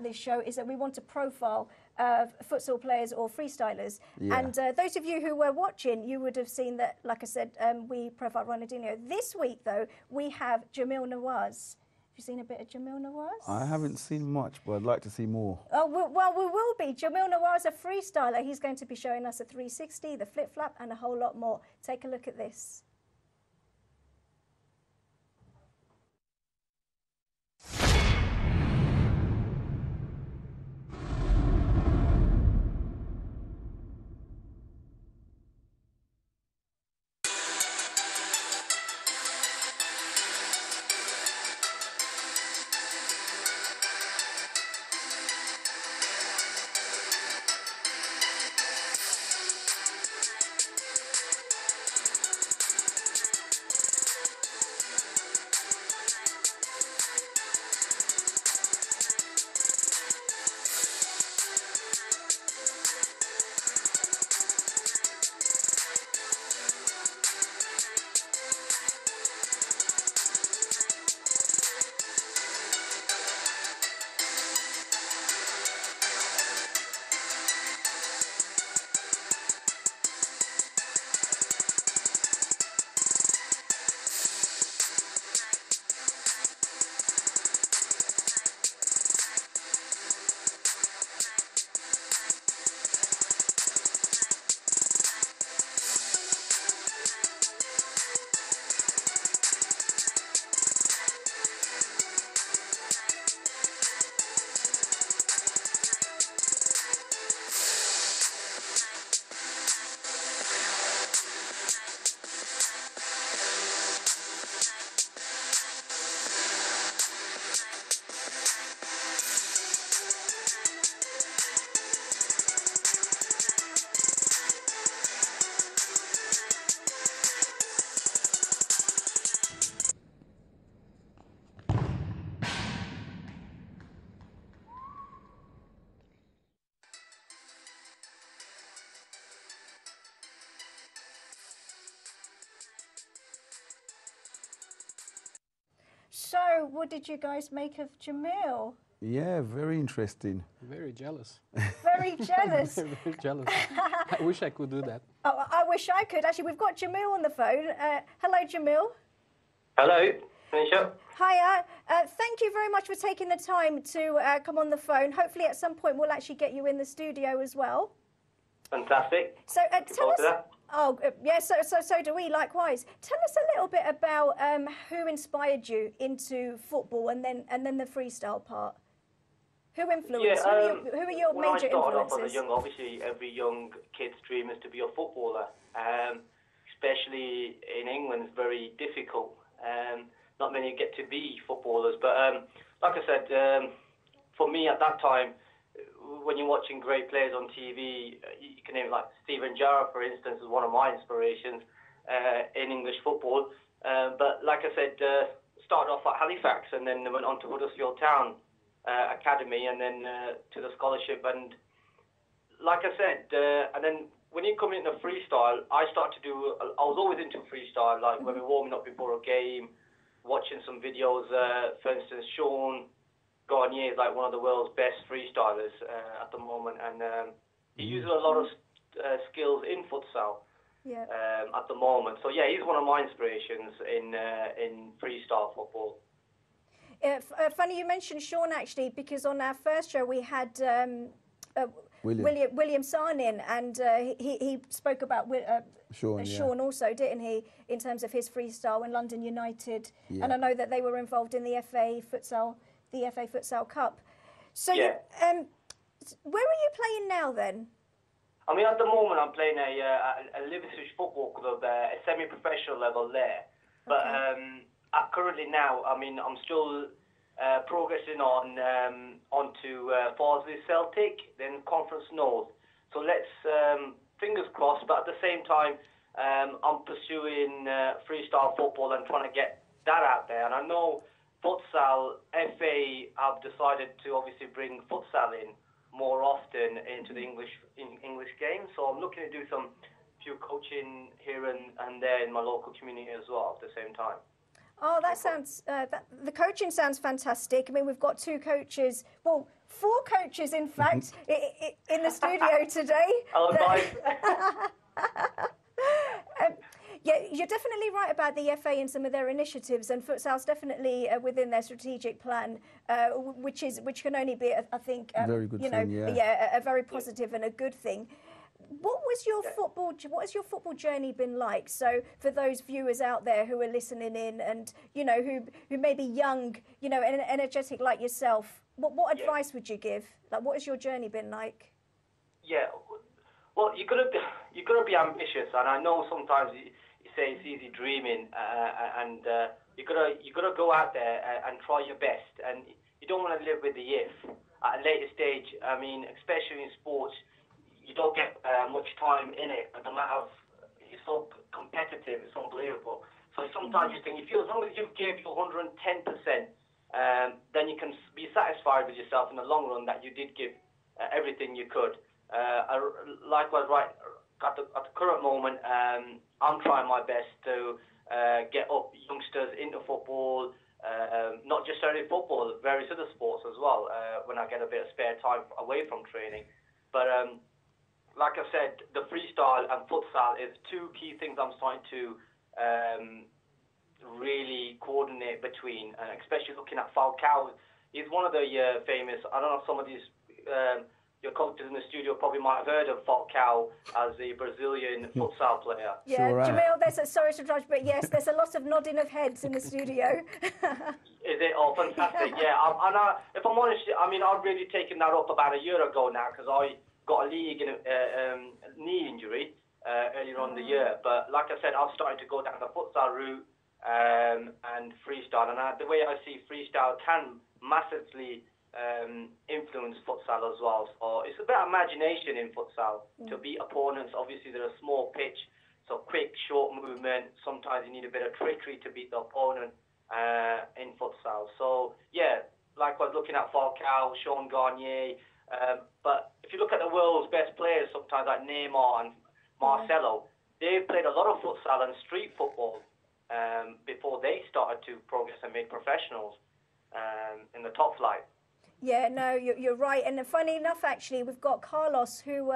this show is that we want to profile futsal players or freestylers. Yeah. And those of you who were watching, you would have seen that, like I said, we profiled Ronaldinho. This week, though, we have Jameel Nawaz. Have you seen a bit of Jameel Nawaz? I haven't seen much, but I'd like to see more. Oh, well, we will be. Jameel Nawaz, a freestyler. He's going to be showing us a 360, the flip-flap, and a whole lot more. Take a look at this. So, what did you guys make of Jameel? Yeah, very interesting. Very jealous. Very jealous. Very jealous. I wish I could do that. Oh, I wish I could. Actually, we've got Jameel on the phone. Hello, Jameel. Hello, Manisha. Hiya. Thank you very much for taking the time to come on the phone. Hopefully, at some point, we'll actually get you in the studio as well. Fantastic. So, tell us. Oh, yes. So do we. Likewise. Tell us a little bit about who inspired you into football, and then the freestyle part. Who influenced? Yeah, who are your when major I started influences? off as a young, obviously every young kid's dream is to be a footballer. Especially in England, it's very difficult. Not many get to be footballers, but like I said, for me at that time, when you're watching great players on TV, you can name like Steven Gerrard, for instance, is one of my inspirations in English football. But like I said, started off at Halifax and then went on to Huddersfield Town Academy and then to the scholarship. And like I said, and then when you come into freestyle, I was always into freestyle, like when we're warming up before a game, watching some videos, for instance, Sean Garnier is like one of the world's best freestylers at the moment, and he uses a lot of skills in futsal at the moment. So yeah, he's one of my inspirations in freestyle football. Funny you mentioned Sean, actually, because on our first show we had William Sarnin, and he spoke about Sean also, didn't he, in terms of his freestyle in London United, and I know that they were involved in the FA Futsal Cup. So where are you playing now then? I mean, at the moment I'm playing a Liverpool football club, a semi-professional level there. But currently now, I mean, I'm still progressing onto Farsley Celtic, then Conference North. So let's fingers crossed. But at the same time, I'm pursuing freestyle football and trying to get that out there. And I know Futsal FA have decided to obviously bring futsal in more often into the English game. So I'm looking to do some few coaching here and there in my local community as well at the same time. Oh, that sounds, the coaching sounds fantastic. I mean, we've got two coaches. Well, 4 coaches, in fact, in the studio today. Hello, guys. Yeah, you're definitely right about the FA and some of their initiatives, and futsal's definitely within their strategic plan, which can only be, I think, very good thing, a very positive and a good thing. What has your football journey been like? So for those viewers out there who are listening in, and who may be young, and energetic like yourself, what advice would you give? Like, what has your journey been like? Yeah, well, you gotta be ambitious, and I know sometimes you say it's easy dreaming, and you gotta go out there and try your best, and you don't want to live with the if. At a later stage, I mean, especially in sports, you don't get much time in it, and the amount of it's so competitive, it's unbelievable. So sometimes you think, as long as you give your 110%, then you can be satisfied with yourself in the long run that you did give everything you could. Likewise, right at the current moment, I'm trying my best to get up youngsters into football, not just only football, various other sports as well, when I get a bit of spare time away from training. But like I said, the freestyle and futsal is 2 key things I'm starting to really coordinate between, especially looking at Falcao. He's one of the famous, I don't know if some of these your coaches in the studio probably might have heard of Falcao as the Brazilian futsal player. Yeah, sure, Jameel, sorry to interrupt, but yes, there's a lot of nodding of heads in the studio. Is it? Oh, fantastic. Yeah, if I'm honest, I mean, I've really taken that up about a year ago now, because I got a knee injury earlier on in the year. But like I said, I've started to go down the futsal route and freestyle. And the way I see freestyle can massively influence futsal as well. So it's about imagination in futsal to beat opponents. Obviously, they're a small pitch, so quick, short movement. Sometimes you need a bit of trickery to beat the opponent in futsal. So, yeah, likewise looking at Falcao, Sean Garnier. But if you look at the world's best players, sometimes like Neymar and Marcelo, they've played a lot of futsal and street football before they started to progress and make professionals in the top flight. Yeah, no, you're right. And funny enough, actually, we've got Carlos, who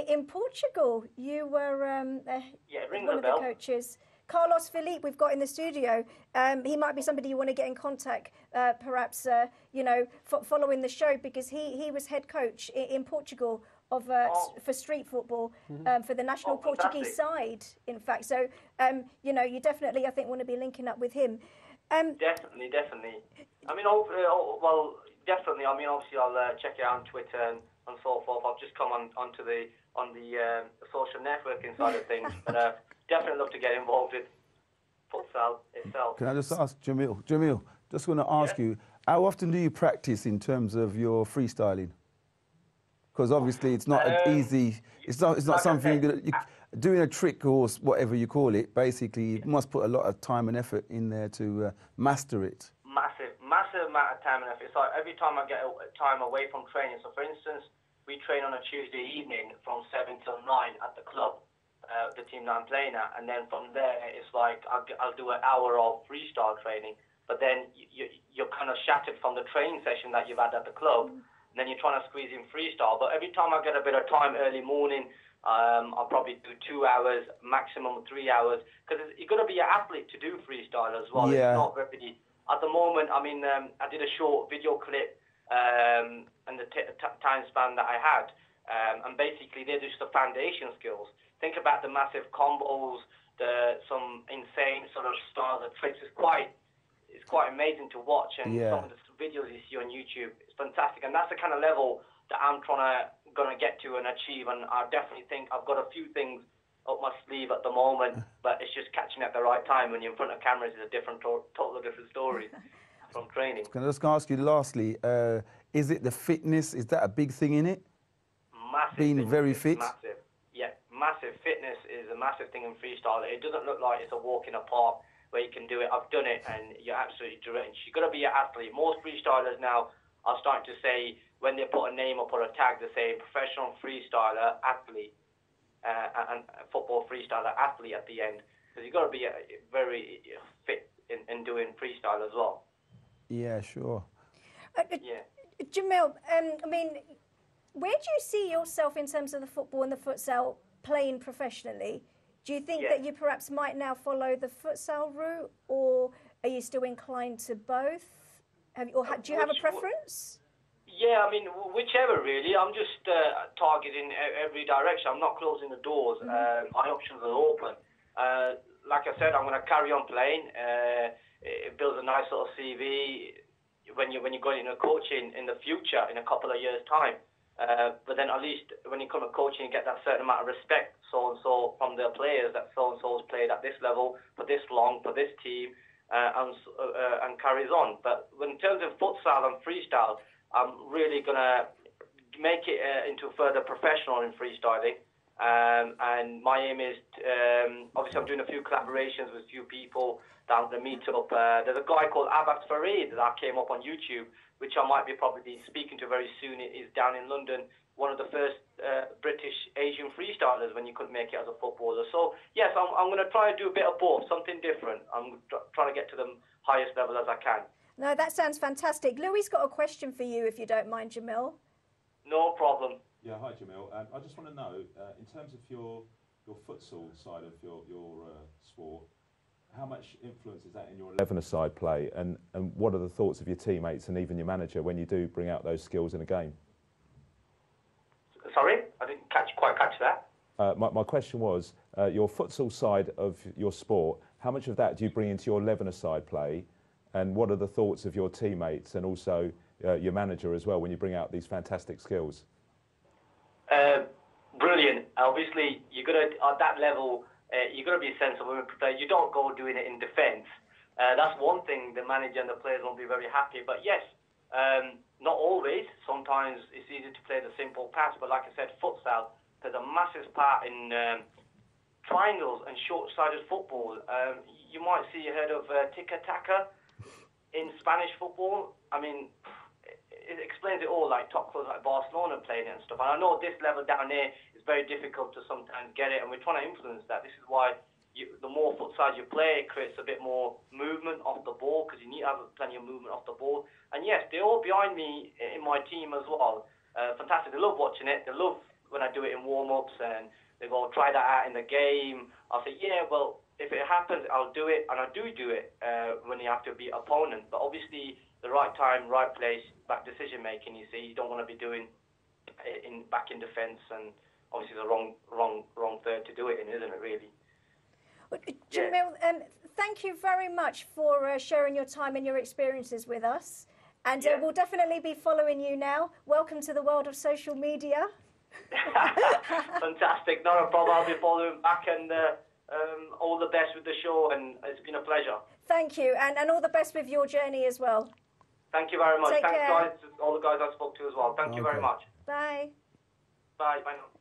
in Portugal, you were one of the coaches. Carlos Felipe, we've got in the studio. He might be somebody you want to get in contact, perhaps, following the show, because he was head coach in Portugal for street football for the national Portuguese side, in fact. So, you definitely, I think, want to be linking up with him. Definitely. I mean, definitely. I mean, obviously, I'll check it out on Twitter and so forth. I've just come onto the social networking side of things, but definitely love to get involved with futsal itself. Can I just ask Jameel? Jameel, just want to ask you, how often do you practice in terms of your freestyling? Because obviously it's not easy. It's not like something doing a trick or whatever you call it. Basically, you must put a lot of time and effort in there to master it. Massive amount of time and effort. It's like every time I get time away from training. So, for instance, we train on a Tuesday evening from 7 till 9 at the club, the team that I'm playing at, and then from there it's like I'll do an hour of freestyle training. But then you're kind of shattered from the training session that you've had at the club. And then you're trying to squeeze in freestyle. But every time I get a bit of time early morning, I'll probably do 2 hours, maximum 3 hours, because you've got to be an athlete to do freestyle as well. Yeah. It's not very... At the moment, I mean, I did a short video clip and the time span that I had, and basically they're just the foundation skills. Think about the massive combos, some insane sort of styles of tricks. It's quite amazing to watch, and some of the videos you see on YouTube, it's fantastic. And that's the kind of level that I'm gonna get to and achieve. And I definitely think I've got a few things up my sleeve at the moment, but it's just catching at the right time. When you're in front of cameras, is a totally different story from training. Can I just ask you lastly, is it the fitness? Is that a big thing in it? Massive. Being very fit? Massive. Yeah, massive. Fitness is a massive thing in freestyle. It doesn't look like it's a walk in a park where you can do it. I've done it, and you're absolutely drenched. You've got to be an athlete. Most freestylers now are starting to say, when they put a name up or a tag, they say professional freestyler, athlete, and football freestyler, athlete at the end. Because you've got to be very fit in doing freestyle as well. Yeah, sure. Jameel, I mean, where do you see yourself in terms of the football and the futsal playing professionally? Do you think that you perhaps might now follow the futsal route, or are you still inclined to both? Do you have a preference? Yeah, I mean, whichever really. I'm just targeting every direction. I'm not closing the doors. My options are open. Like I said, I'm going to carry on playing. It builds a nice sort of CV when you're going into coaching in the future, in a couple of years' time. But then at least when you come to coaching, you get that certain amount of respect, so-and-so, from the players, that so-and-so's played at this level for this long, for this team, and carries on. But in terms of futsal and freestyle, I'm really going to make it into further professional in freestyling. And my aim is, obviously I'm doing a few collaborations with a few people down at the meetup. There's a guy called Abbas Farid that came up on YouTube, which I might be probably speaking to very soon. It is down in London, one of the first British Asian freestylers when you couldn't make it as a footballer. So yes, I'm going to try and do a bit of both, something different. I'm trying to get to the highest level as I can. No, that sounds fantastic. Louis got a question for you, if you don't mind, Jameel. No problem. Yeah, hi Jameel. I just want to know, in terms of your futsal side of your sport, how much influence is that in your 11-a-side play, and what are the thoughts of your teammates and even your manager when you do bring out those skills in a game? Sorry, I didn't quite catch that. My question was, your futsal side of your sport, how much of that do you bring into your 11-a-side play, and what are the thoughts of your teammates and also your manager as well when you bring out these fantastic skills? Brilliant. Obviously, you're gonna at that level. You're gonna be sensible. You don't go doing it in defence. That's one thing the manager and the players won't be very happy. But yes, not always. Sometimes it's easy to play the simple pass. But like I said, futsal plays a massive part in triangles and short-sided football. You might see you heard of tiki-taka in Spanish football. I mean, it explains it all, like top clubs like Barcelona playing it and stuff. And I know this level down there is very difficult to sometimes get it, and we're trying to influence that. This is why the more futsal you play, it creates a bit more movement off the ball, because you need to have plenty of movement off the ball. And yes, they're all behind me in my team as well. Fantastic. They love watching it. They love when I do it in warm-ups, and they go, try that out in the game. I'll say, yeah, well, if it happens, I'll do it, and I do it when you have to beat opponent. But obviously, the right time, right place, back decision making. You see, you don't want to be doing it back in defence, and obviously the wrong third to do it in, isn't it? Really. Well, Jameel, thank you very much for sharing your time and your experiences with us, and we'll definitely be following you now. Welcome to the world of social media. Fantastic, not a problem. I'll be following back, and all the best with the show, and it's been a pleasure. Thank you, and all the best with your journey as well. Thank you very much. Take Thanks, care. guys, all the guys I spoke to as well. Thank you very much. Bye. Bye. Bye now.